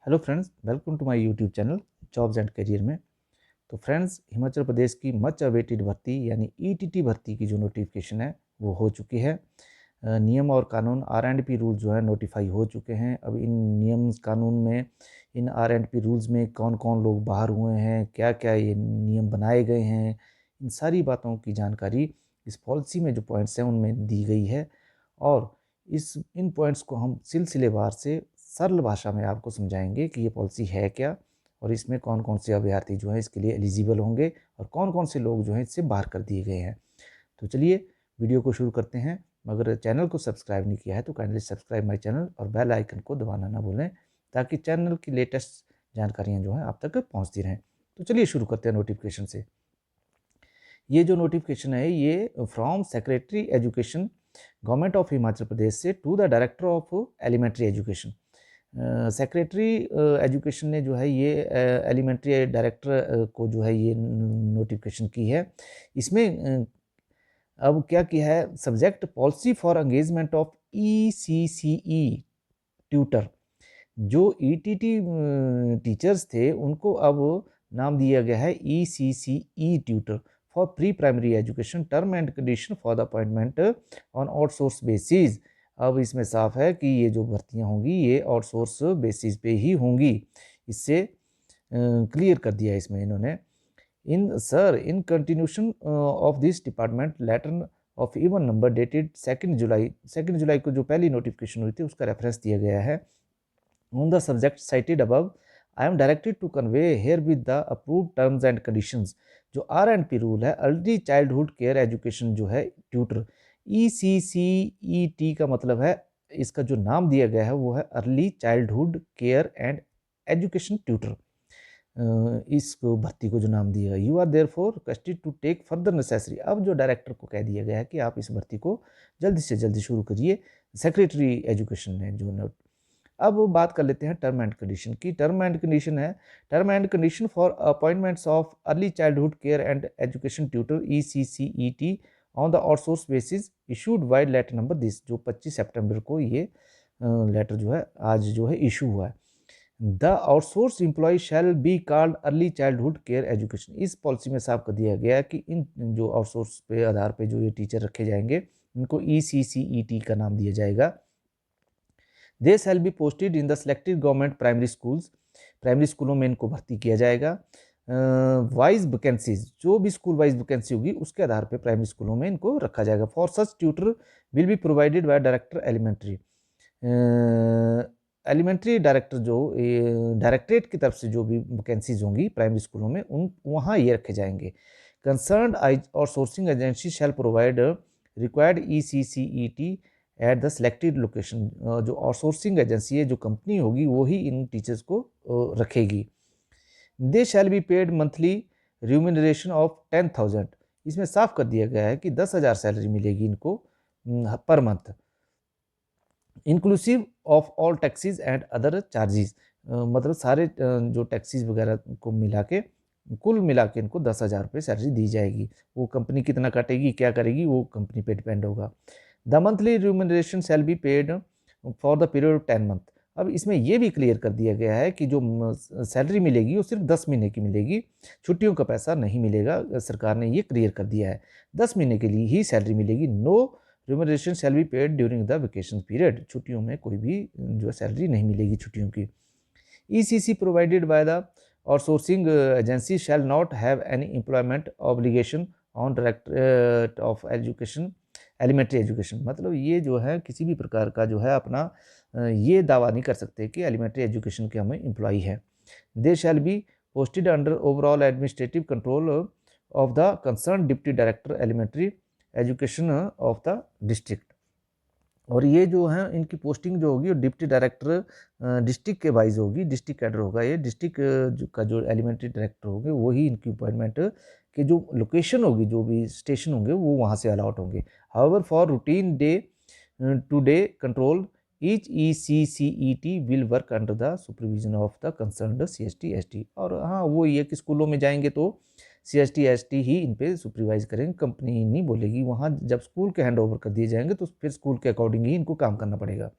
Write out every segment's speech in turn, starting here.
Hello friends, welcome to my YouTube channel jobs and career में। तो friends, Himachal Pradesh की much awaited भर्ती यानी ईटीटी भर्ती की जो नोटिफिकेशन है वो हो चुकी है। नियम और कानून आर एंड पी रूल्स जो है नोटिफाई हो चुके हैं। अब इन नियम कानून में, इन आर एंड पी रूल्स में कौन कौन लोग बाहर हुए हैं, क्या क्या ये नियम बनाए गए हैं, इन सारी बातों की जानकारी इस पॉलिसी में जो पॉइंट्स हैं उनमें दी गई है। और इन पॉइंट्स को हम सिलसिलेवार से सरल भाषा में आपको समझाएंगे कि ये पॉलिसी है क्या और इसमें कौन कौन से अभ्यर्थी जो हैं इसके लिए एलिजिबल होंगे और कौन कौन से लोग जो हैं इससे बाहर कर दिए गए हैं। तो चलिए वीडियो को शुरू करते हैं। अगर चैनल को सब्सक्राइब नहीं किया है तो काइंडली सब्सक्राइब माय चैनल और बेल आइकन को दबाना ना भूलें, ताकि चैनल की लेटेस्ट जानकारियाँ जो हैं आप तक पहुँचती रहें। तो चलिए शुरू करते हैं नोटिफिकेशन से। ये जो नोटिफिकेशन है ये from secretary education government of Himachal Pradesh से to the director of elementary education. Secretary education ने जो है ये एलिमेंट्री डायरेक्टर को जो है ये नोटिफिकेशन की है। इसमें अब क्या किया है, subject policy for engagement of ECCE tutor. जो ETT टीचर्स थे उनको अब नाम दिया गया है ECCE tutor for pre primary education, term and condition for the appointment on outsource basis. अब इसमें साफ है कि ये जो भर्तियां होंगी ये आउटसोर्स बेसिस पे ही होंगी। इससे क्लियर कर दिया इसमें इन्होंने। In continuation of this department letter of even number dated 2 जुलाई को जो पहली नोटिफिकेशन हुई थी उसका रेफरेंस दिया गया है। On the subject cited above, I am directed to convey here with the approved terms and conditions। जो R&P रूल है, अर्ली चाइल्डहुड केयर एजुकेशन जो है ट्यूटर, ECCET का मतलब है, इसका जो नाम दिया गया है वो है early childhood care and education tutor. इस भर्ती को जो नाम दिया गया, you are there for requested to take further necessary. अब जो डायरेक्टर को कह दिया गया है कि आप इस भर्ती को जल्दी से जल्दी शुरू करिए, सेक्रेटरी एजुकेशन ने जो। अब बात कर लेते हैं टर्म एंड कंडीशन की। टर्म एंड कंडीशन है, term and condition for appointments of early childhood care and education tutor ECCET on the outsource basis issued by letter number this. जो 25 सितंबर को ये लेटर जो है आज जो है इशू हुआ है। The outsource employ shall be called early childhood care education. इस पॉलिसी में साफ कर दिया गया है कि इन जो आउटसोर्स पे आधार पे जो ये टीचर रखे जाएंगे इनको ECCET का नाम दिया जाएगा। They shall be posted in the selected government primary schools. Primary स्कूलों में इनको भर्ती किया जाएगा। वाइज वैकेंसीज, जो भी स्कूल वाइज वैकेंसी होगी उसके आधार पे प्राइमरी स्कूलों में इनको रखा जाएगा। For such tutor will be provided by director elementary. Elementary director जो डायरेक्टरेट की तरफ से जो भी वैकेंसीज होंगी प्राइमरी स्कूलों में उन वहाँ ये रखे जाएंगे। कंसर्न्ड और sourcing agency shell provide required ECCET at the selected location. जो आउटसोर्सिंग एजेंसी है, जो कंपनी होगी, वो ही इन टीचर्स को रखेगी। They shall be paid monthly remuneration of 10,000। इसमें साफ कर दिया गया है कि 10,000 सैलरी मिलेगी इनको per month, inclusive of all taxis and other charges. मतलब सारे जो टैक्सीज वगैरह को मिला के, कुल मिला के इनको 10,000 रुपये सैलरी दी जाएगी। वो कंपनी कितना काटेगी, क्या करेगी, वो कंपनी पे डिपेंड होगा। The monthly remuneration shall be paid for the period of 10 month. अब इसमें यह भी क्लियर कर दिया गया है कि जो सैलरी मिलेगी वो सिर्फ 10 महीने की मिलेगी, छुट्टियों का पैसा नहीं मिलेगा। सरकार ने ये क्लियर कर दिया है, 10 महीने के लिए ही सैलरी मिलेगी। No remuneration shall be paid during the vacation period. छुट्टियों में कोई भी जो सैलरी नहीं मिलेगी छुट्टियों की। ECC provided by the outsourcing agency shall not have any employment obligation on director of education elementary education. मतलब ये जो है किसी भी प्रकार का जो है अपना ये दावा नहीं कर सकते कि एलिमेंट्री एजुकेशन के हमें एम्प्लॉई है। They shall be posted under overall administrative control of the concern deputy director elementary education of the district. और ये जो है इनकी पोस्टिंग जो होगी वो डिप्टी डायरेक्टर डिस्ट्रिक्ट के वाइज होगी, डिस्ट्रिक्ट कैडर होगा। ये डिस्ट्रिक्ट का जो एलिमेंट्री डायरेक्टर होंगे वही इनकी अपॉइंटमेंट के जो लोकेशन होगी, जो भी स्टेशन होंगे वो वहाँ से अलॉट होंगे। However for routine day to day control each ECCET will work under the supervision of the concerned CST ST। और हाँ, वो ये कि स्कूलों में जाएंगे तो CST ST ही इन पे सुपरवाइज करेंगे, कंपनी नहीं बोलेगी। वहाँ जब स्कूल के हैंड ओवर कर दिए जाएंगे तो फिर स्कूल के अकॉर्डिंग ही इनको काम करना पड़ेगा।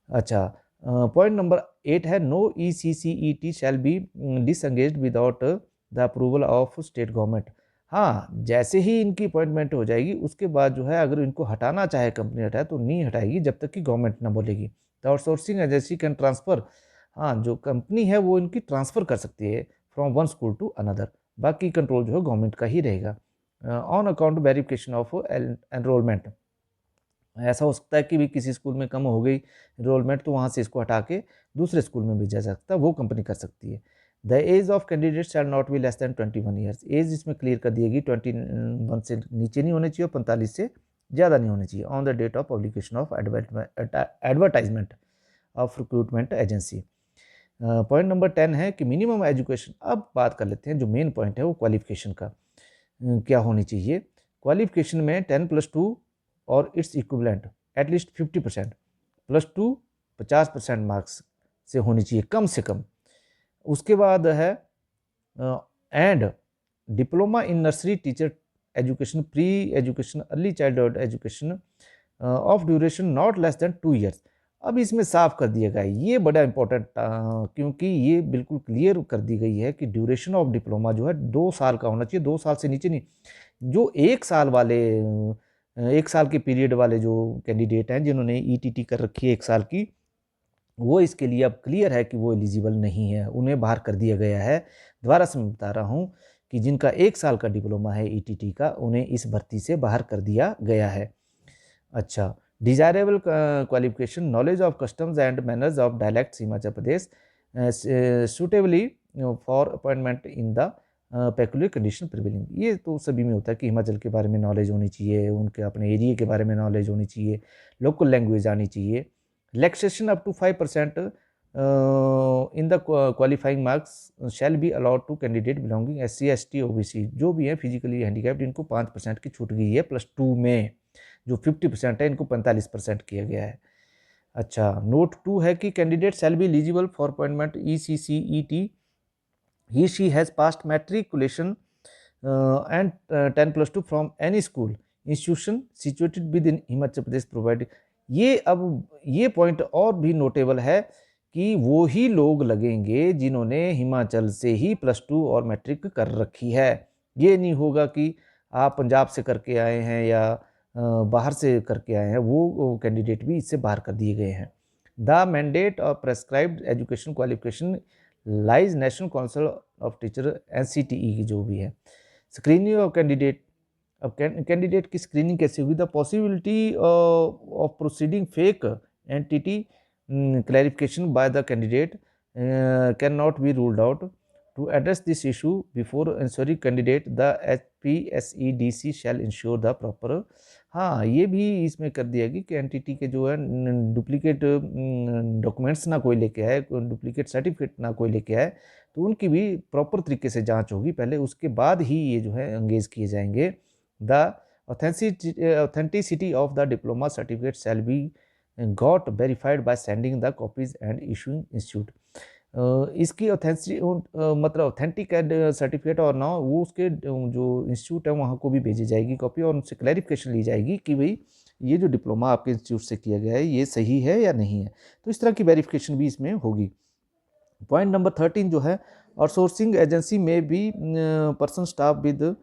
अच्छा, पॉइंट नंबर 8 है no ECCET shall be disengaged without the approval of state government. हाँ, जैसे ही इनकी अपॉइंटमेंट हो जाएगी उसके बाद जो है अगर इनको हटाना चाहे कंपनी हटाए तो नहीं हटाएगी जब तक कि गवर्नमेंट ना बोलेगी। The outsourcing agency can transfer, हाँ जो कंपनी है वो इनकी ट्रांसफ़र कर सकती है from one school to another, बाकी कंट्रोल जो है गवर्नमेंट का ही रहेगा। On account verification of enrolment, ऐसा हो सकता है कि भी किसी स्कूल में कम हो गई एनरोलमेंट तो वहाँ से इसको हटा के दूसरे स्कूल में भेजा जा सकता है, वो कंपनी कर सकती है। The age of candidate shall not be less than 21 years, age इसमें क्लियर कर दी गई 21 से नीचे नहीं होनी चाहिए और 45 से ज़्यादा नहीं होनी चाहिए on the date of publication of advertisement of recruitment agency. Point number 10 है कि मिनिमम एजुकेशन, अब बात कर लेते हैं जो मेन पॉइंट है वो क्वालिफिकेशन का क्या होनी चाहिए। क्वालिफिकेशन में 10+2 और इट्स इक्विवेलेंट एटलीस्ट 50%, +2 50% मार्क्स से होनी चाहिए कम से कम। उसके बाद है and diploma in nursery teacher education, pre education, early childhood education of duration not less than 2 years. अब इसमें साफ कर दिया गया है, ये बड़ा इंपॉर्टेंट क्योंकि ये बिल्कुल क्लियर कर दी गई है कि ड्यूरेशन ऑफ डिप्लोमा जो है 2 साल का होना चाहिए, 2 साल से नीचे नहीं। जो 1 साल वाले 1 साल के पीरियड वाले जो कैंडिडेट हैं जिन्होंने ETT कर रखी है 1 साल की, वो इसके लिए अब क्लियर है कि वो एलिजिबल नहीं है, उन्हें बाहर कर दिया गया है। दोबारा से मैं बता रहा हूँ कि जिनका 1 साल का डिप्लोमा है ETT का, उन्हें इस भर्ती से बाहर कर दिया गया है। अच्छा, desirable qualification knowledge of customs and manners of dialects Himachal Pradesh suitably for appointment in the peculiar condition prevailing. ये तो सभी में होता है कि हिमाचल के बारे में नॉलेज होनी चाहिए, उनके अपने एरिया के बारे में नॉलेज होनी चाहिए, लोकल लैंग्वेज आनी चाहिए। Relaxation up to 5% in the qualifying marks shall be allowed to candidate belonging SC ST OBC, जो भी है फिजिकली हैंडीकैप्ड, इनको 5% की छूट गई है +2 में। जो 50% है इनको 45% किया गया है। अच्छा, नोट 2 है कि candidate shall be eligible for appointment ECCET he she has passed matriculation and 10+2 from any school institution situated within Himachal Pradesh provided. ये अब ये पॉइंट और भी नोटेबल है कि वो ही लोग लगेंगे जिन्होंने हिमाचल से ही +2 और मैट्रिक कर रखी है। ये नहीं होगा कि आप पंजाब से करके आए हैं या बाहर से करके आए हैं, वो कैंडिडेट भी इससे बाहर कर दिए गए हैं। The mandate of prescribed education qualification lies national council of teacher NCTE की जो भी है। स्क्रीनिंग ऑफ कैंडिडेट, अब कैंडिडेट की स्क्रीनिंग कैसे होगी। The possibility of proceeding fake entity clarification by the candidate cannot be ruled out. To address this issue before ensuring candidate, the HPSEDC shall ensure the proper। हाँ, ये भी इसमें कर दिया कि एंटिटी के जो है डुप्लीकेट डॉक्यूमेंट्स ना कोई लेके आए, डुप्लीकेट सर्टिफिकेट ना कोई लेके आए, तो उनकी भी प्रॉपर तरीके से जांच होगी पहले, उसके बाद ही ये जो है एंगेज किए जाएंगे। The authenticity of the diploma certificate shall be got verified by sending the copies and issuing institute। इसकी मतलब ऑथेंटिक सर्टिफिकेट और ना वो उसके जो इंस्टीट्यूट है वहाँ को भी भेजी जाएगी कॉपी, और उनसे क्लैरिफिकेशन ली जाएगी कि भाई ये जो डिप्लोमा आपके इंस्टीट्यूट से किया गया है ये सही है या नहीं है, तो इस तरह की वेरिफिकेशन भी इसमें होगी। पॉइंट नंबर 13 जो है, और सोर्सिंग एजेंसी में भी person staff with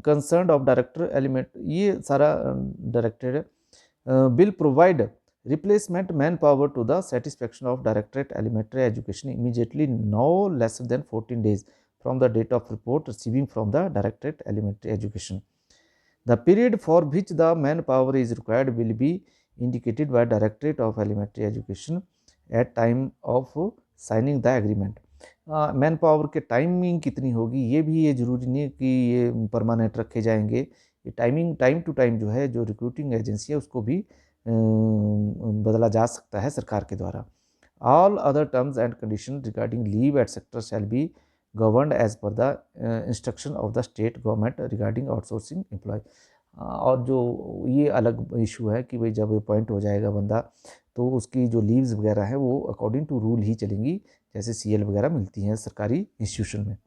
concern of director element, ये सारा डायरेक्टर है, will provide replacement manpower to the satisfaction of Directorate Elementary Education immediately no less than 14 days from the date of report receiving from the Directorate Elementary Education। The period for which the manpower is required will be indicated by Directorate of Elementary Education at time of signing the agreement। Man power के timing कितनी होगी ये भी, ये जरूरी नहीं कि ये परमानेंट रखे जाएंगे, ये टाइमिंग टाइम टू टाइम जो है जो रिक्रूटिंग एजेंसी है उसको भी बदला जा सकता है सरकार के द्वारा। All other terms and condition regarding leave etcetera shall be governed as per the instruction of the state government regarding outsourcing employ. और जो ये अलग इशू है कि भाई जब अपॉइंट हो जाएगा बंदा तो उसकी जो लीव्स वगैरह हैं वो अकॉर्डिंग टू रूल ही चलेंगी, जैसे CL वगैरह मिलती हैं सरकारी इंस्टीट्यूशन में।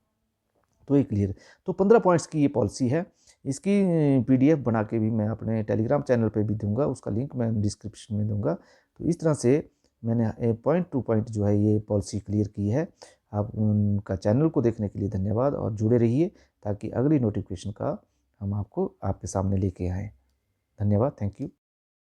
तो ये क्लियर है। तो 15 पॉइंट्स की ये पॉलिसी है। इसकी PDF बना के भी मैं अपने टेलीग्राम चैनल पे भी दूंगा, उसका लिंक मैं डिस्क्रिप्शन में दूंगा। तो इस तरह से मैंने पॉइंट टू पॉइंट जो है ये पॉलिसी क्लियर की है। आप उनका चैनल को देखने के लिए धन्यवाद और जुड़े रहिए ताकि अगली नोटिफिकेशन का हम आपको आपके सामने लेके आएँ। धन्यवाद, थैंक यू।